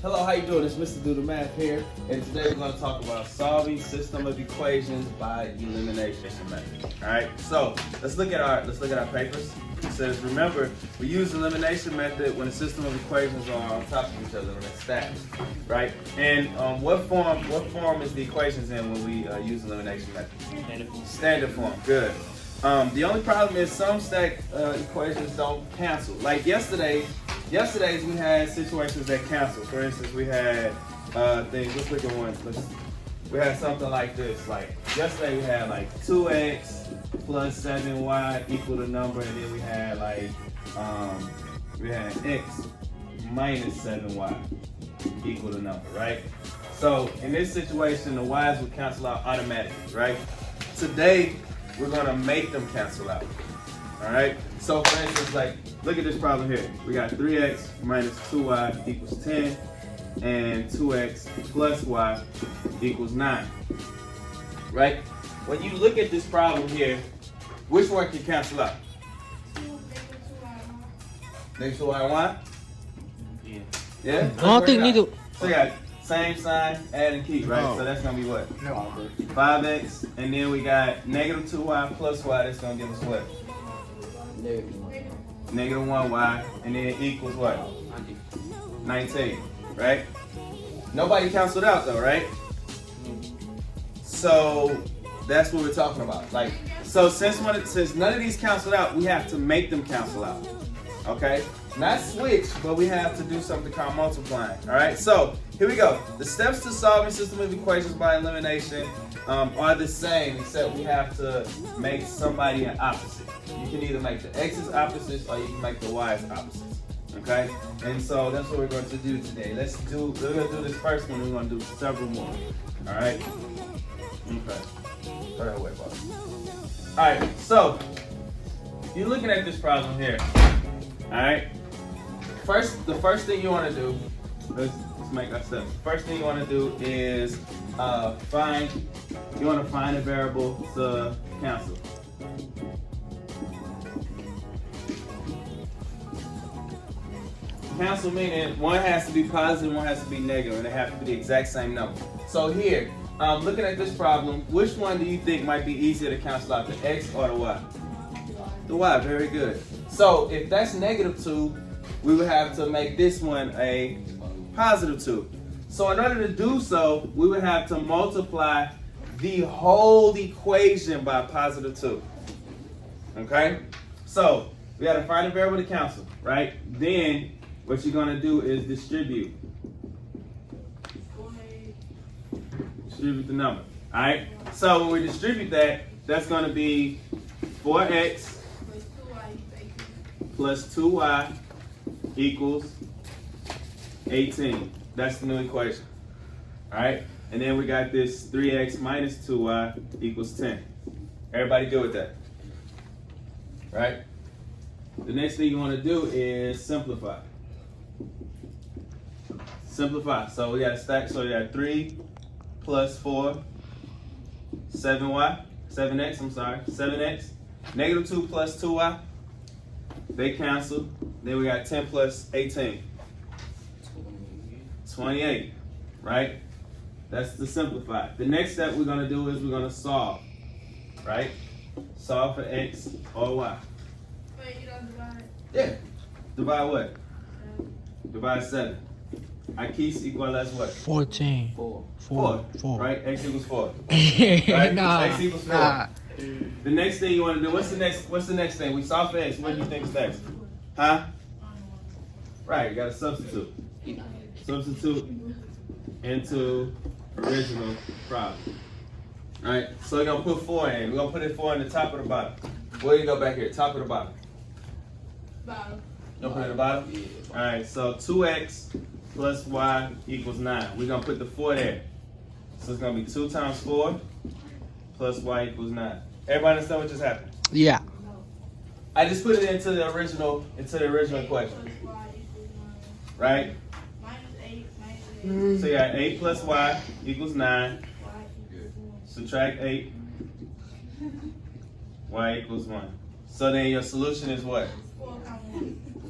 Hello, how you doing? It's MrDoTheMath here, and today we're going to talk about solving system of equations by elimination method. All right, so let's look at our papers. It says, remember, we use elimination method when a system of equations are on top of each other when it's stacked, right? And what form is the equations in when we use elimination method? Standard form. Good. The only problem is some stacked equations don't cancel. Like yesterday's we had situations that cancel. For instance, we had things. Let's look at one. We had something like this. Like yesterday we had like 2x plus 7y equal the number, and then we had like x minus 7y equal the number, right? So in this situation, the y's would cancel out automatically, right? Today we're gonna make them cancel out. All right. So for instance, like look at this problem here. We got 3x minus 2y equals 10, and 2x plus y equals 9. Right? When you look at this problem here, which one can cancel out? Negative 2y. Yeah. Yeah? I don't think neither. So you got same sign, add and keep, right? So that's gonna be what? 5x, and then we got negative 2y plus y, that's gonna give us what? Negative 1y, and then equals what? 19, right? Nobody canceled out though, right? So that's what we're talking about. Like, so since none of these canceled out, we have to make them cancel out. Okay? Not switch, but we have to do something called multiplying. All right? So here we go. The steps to solving system of equations by elimination are the same, except we have to make somebody an opposite. You can either make the x's opposites or you can make the y's opposites. Okay? And so that's what we're going to do today. We're going to do this first one. We're going to do several more. All right? Okay. Throw that away, boss. All right. So you're looking at this problem here. All right. The first thing you want to do, let's make our steps. The first thing you want to do is find a variable to cancel. Cancel meaning one has to be positive, one has to be negative, and they have to be the exact same number. So here, looking at this problem, which one do you think might be easier to cancel out, the x or the y? The y, very good. So if that's negative 2, we would have to make this one a positive 2. So in order to do so, we would have to multiply the whole equation by positive 2. Okay? So we got to find a variable to cancel, right? Then what you're going to do is distribute the number. All right? So when we distribute that, that's going to be 4x plus 2y equals 18. That's the new equation. All right? And then we got this 3x minus 2y equals 10. Everybody good with that? Right? The next thing you want to do is simplify. Simplify. So we got to stack. So we got 3 plus 4, 7x. Negative 2 plus 2y. They cancel. Then we got 10 plus 18. 28, right? That's the simplify. The next step we're going to do is we're going to solve, right? Solve for x or y. Wait, you don't divide? Yeah. Divide what? 7. Divide 7. X equals what? 14. 4. Right? X equals 4. Right? Nah. X equals 4. Nah. The next thing you want to do, what's the next thing? We solve for x. What do you think is next? Huh? Right, you got to substitute. Substitute into original problem. All right, so we're going to put 4 in. We're going to put it 4 in the top or the bottom. Where do you go back here? Top or the bottom? Bottom. You going to put it at the bottom? All right, so 2x plus y equals 9. We're going to put the 4 there. So it's going to be 2 times 4 plus y equals 9. Everybody understand what just happened? Yeah. I just put it into the original equation. Right? So you got 8 plus y equals 9. Subtract 8. Y equals 1. So then your solution is what?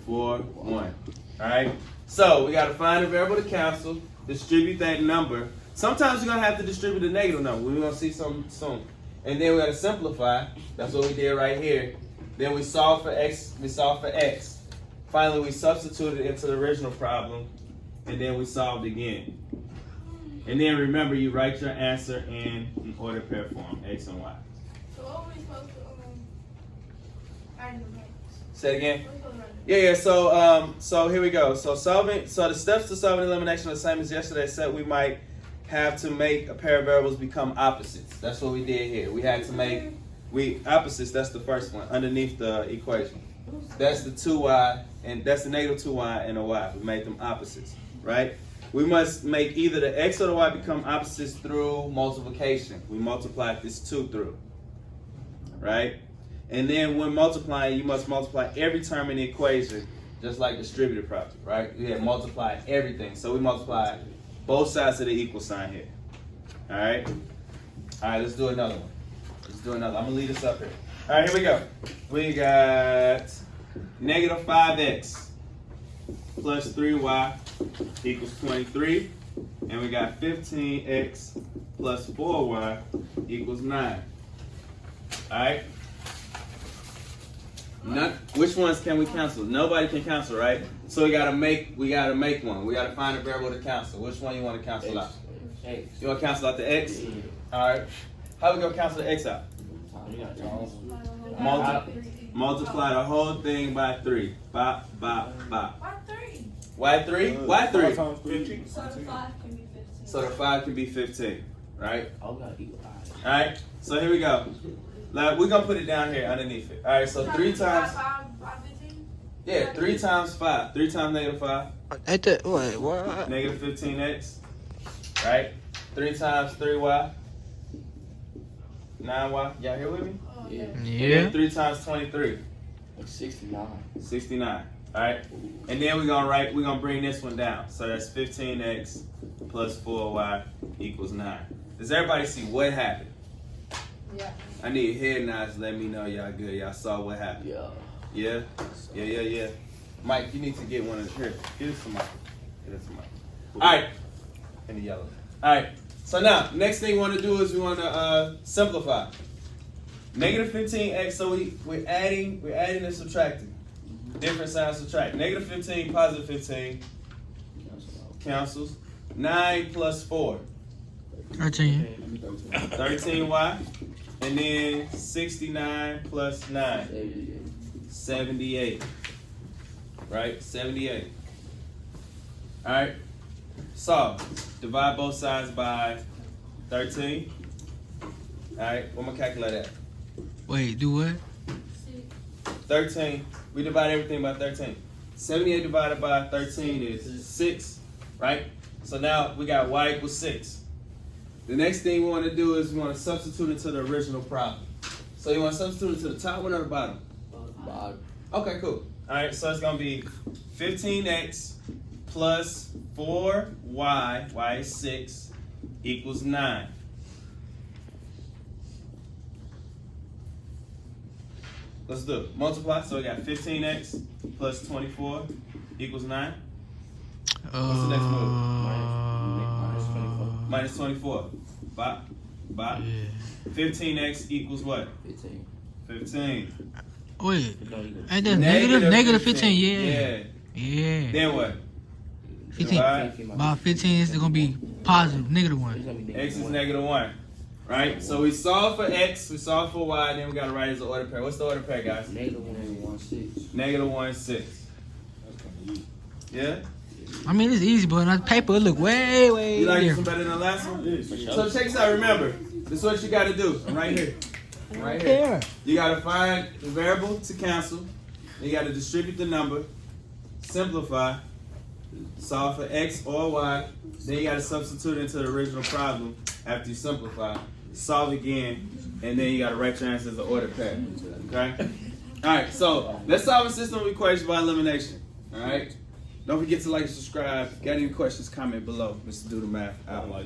4, 1. All right? So we got to find a variable to cancel, distribute that number. Sometimes you're going to have to distribute a negative number. We're going to see something soon. And then we got to simplify. That's what we did right here. Then we solve for x. We solve for x. Finally, we substituted it into the original problem. And then we solved again. And then remember, you write your answer in order pair form, x and y. So what are we supposed to write in the box? Say it again. What are we supposed to write? Yeah. So here we go. So the steps to solving elimination are the same as yesterday, except we might have to make a pair of variables become opposites. That's what we did here. We had to make opposites. That's the first one underneath the equation. That's the 2y and that's the negative 2y and a y. We made them opposites, right? We must make either the x or the y become opposites through multiplication. We multiplied this 2 through, right? And then when multiplying, you must multiply every term in the equation, just like distributive property, right? We had multiplied everything. So we multiplied both sides of the equal sign here. All right? All right, let's do another one. Let's do another. I'm going to leave this up here. All right, here we go. We got negative 5x plus 3y equals 23. And we got 15x plus 4y equals 9. All right? Which ones can we cancel? Nobody can cancel, right? So we gotta make one. We gotta find a variable to cancel. Which one you want to cancel out? X. You want to cancel out the x? All right. How we gonna cancel the x out? Multiply the whole thing by 3. Why 3? Why 3? Why 3? So the 5 can be 15. So the 5 can be 15, right? Oh, we gotta equal 5. All right. So here we go. Like, we're gonna put it down here underneath it. All right. So 3 times. 15? Yeah, 3 times 5. 3 times negative 5. Wait, what? Negative 15x. Right? 3 times 3y. 9y. Y'all here with me? Oh, Yeah. And Yeah. then 3 times 23. Like 69. 69. Alright? And then we're gonna bring this one down. So that's 15x plus 4y equals 9. Does everybody see what happened? Yeah. I need head nods to let me know y'all good. Y'all saw what happened. Yeah. Yeah? Yeah. Mike, you need to get one of here. Get us some Mike. Get us some Mike. Alright. In the yellow. Alright. So now, next thing we want to do is we want to simplify. Negative 15x, so we're adding and subtracting. Different signs subtract. Negative 15, positive 15. Cancels. 9 plus 4. 13. 13y. And then 69 plus 9. 78. Right? 78. Alright? So, divide both sides by 13. Alright, what my calculator at? Wait, do what? 13. We divide everything by 13. 78 divided by 13 is 6, right? So now we got y equals 6. The next thing we want to do is we want to substitute it to the original problem. So you want to substitute it to the top one or the bottom? Bottom. Okay, cool. Alright, so it's going to be 15x plus 4y, y is 6, equals 9. Let's do it. Multiply. So we got 15x plus 24 equals 9. What's the next move? Minus 24. Minus 24. Bop. Yeah. 15x equals what? 15. 15. Wait, It don't equal. ain't that negative 15? Yeah. Yeah. Then what? 15. Divide. About 15 is gonna be positive, negative It's 1. gonna be X is negative 1. Right? So we solve for x, we solve for y, and then we got to write it as an order pair. What's the order pair, guys? Negative 1, 1, 6. Negative 1, 6. Yeah? I mean, it's easy, but on paper it look way You like this one different. better than the last one? For sure. So check this out. Remember, this is what you got to do. I'm right here. I'm right here. Yeah. You got to find the variable to cancel. You got to distribute the number, simplify, solve for x or y. Then you got to substitute it into the original problem after you simplify. Solve again, and then you got to write your answer as an order pair. Okay? All right, so let's solve a system of equations by elimination. All right? Don't forget to like and subscribe. Got any questions, comment below. MrDoTheMath out.